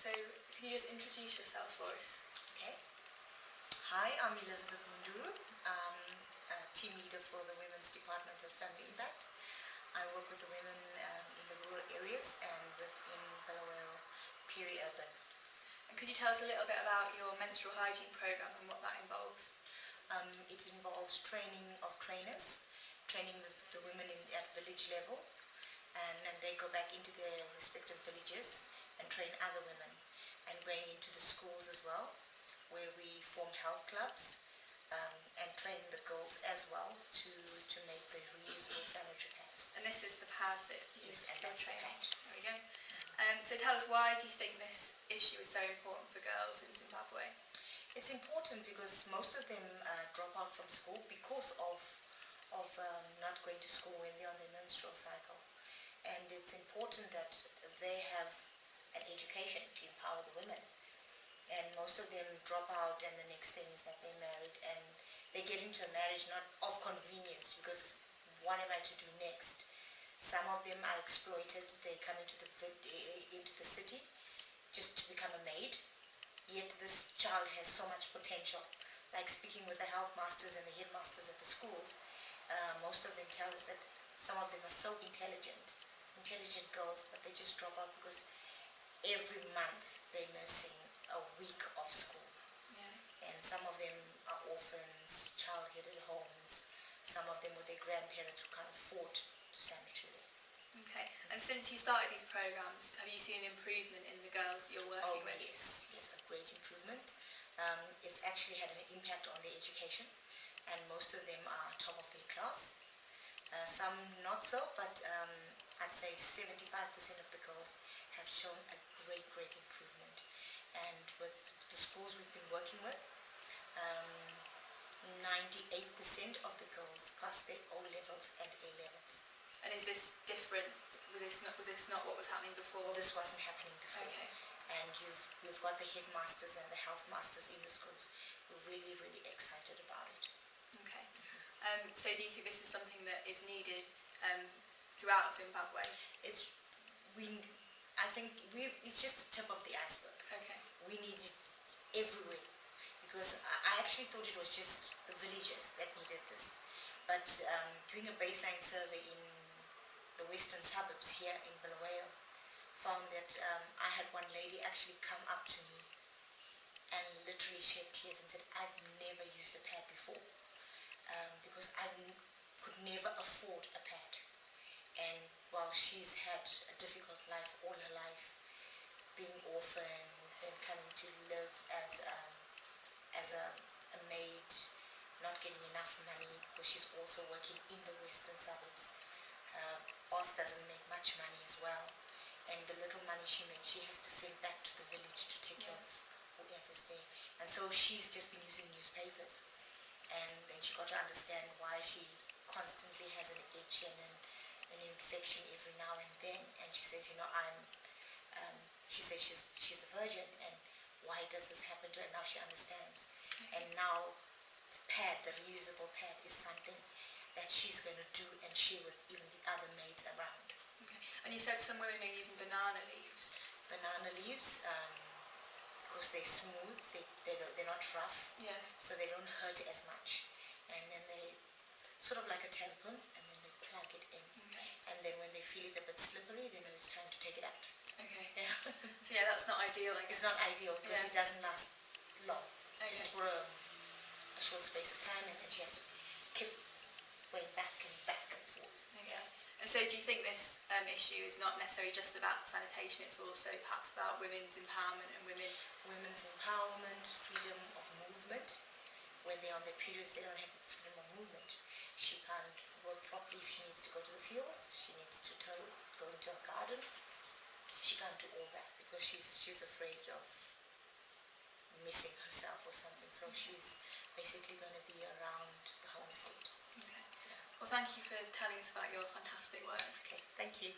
So could you just introduce yourself for us? Okay. Hi, I'm Elizabeth Munduru. I'm a team leader for the Women's Department at Family Impact. I work with the women in the rural areas and within Bulawayo, peri-urban. And could you tell us a little bit about your menstrual hygiene programme and what that involves? It involves training of trainers, training the women at village level, and they go back into their respective villages and train other women, and going into the schools as well, where we form health clubs and train the girls as well to make the reusable sanitary pads. And this is the pads that Yes, and that's the pad. There we go. So tell us, why do you think this issue is so important for girls in Zimbabwe? It's important because most of them drop out from school because of not going to school when they're on their menstrual cycle. And it's important that they have an education to empower the women. And most of them drop out, and the next thing is that they're married, and they get into a marriage not of convenience because what am I to do next? Some of them are exploited. They come into the city just to become a maid, yet this child has so much potential. Like speaking with the health masters and the headmasters at the schools, most of them tell us that some of them are so intelligent girls, but they just drop out because every month they're missing a week of school. Yeah. And some of them are orphans, child-headed homes, some of them with their grandparents who can't afford to sanitary. Okay, and since you started these programs, have you seen an improvement in the girls you're working with? Yes, a great improvement. It's actually had an impact on their education, and most of them are top of their class. Some not so, but I'd say 75% of the girls have shown a great improvement. And with the schools we've been working with, 98% of the girls pass their O levels and A levels. And is this different? Was this not what was happening before? This wasn't happening before. Okay. And you've got the headmasters and the health masters in the schools who are really excited about it. Okay. So do you think this is something that is needed throughout Zimbabwe? I think it's just the tip of the iceberg. Okay. We need it everywhere, because I actually thought it was just the villages that needed this. But doing a baseline survey in the western suburbs here in Bulawayo, found that I had one lady actually come up to me and literally shed tears and said, I've never used a pad before, because I could never afford a pad. And while she's had a difficult life all her life, being orphaned and coming to live as a maid, not getting enough money because she's also working in the western suburbs. Her boss doesn't make much money as well, and the little money she makes she has to send back to the village to take care of whoever's there. And so she's just been using newspapers, and then she got to understand why she constantly has an itch and an infection every now and then. And she says, she says she's a virgin, and why does this happen to her? Now she understands. And now the reusable pad is something that she's going to do and share with even the other maids around. Okay. And you said some women are using banana leaves. Banana leaves, because they're smooth, they're not rough, so they don't hurt as much. And then they sort of like a tampon, and then they plug it in. Okay. And then when they feel it a bit slippery, they know it's time to take it out. Okay. Yeah. So that's not ideal, I guess. It's not ideal because it doesn't last long. Okay. Just for a short space of time, and then she has to keep going back and forth. Okay. And so do you think this issue is not necessarily just about sanitation, it's also perhaps about women's empowerment and women's empowerment, freedom of movement. When they're on their periods, they don't have freedom of movement. She can't work properly if she needs to go to the fields. She needs to go into a garden. She can't do all that because she's afraid of missing herself or something. So she's basically going to be around the homestead. Okay. Well, thank you for telling us about your fantastic work. Okay, thank you.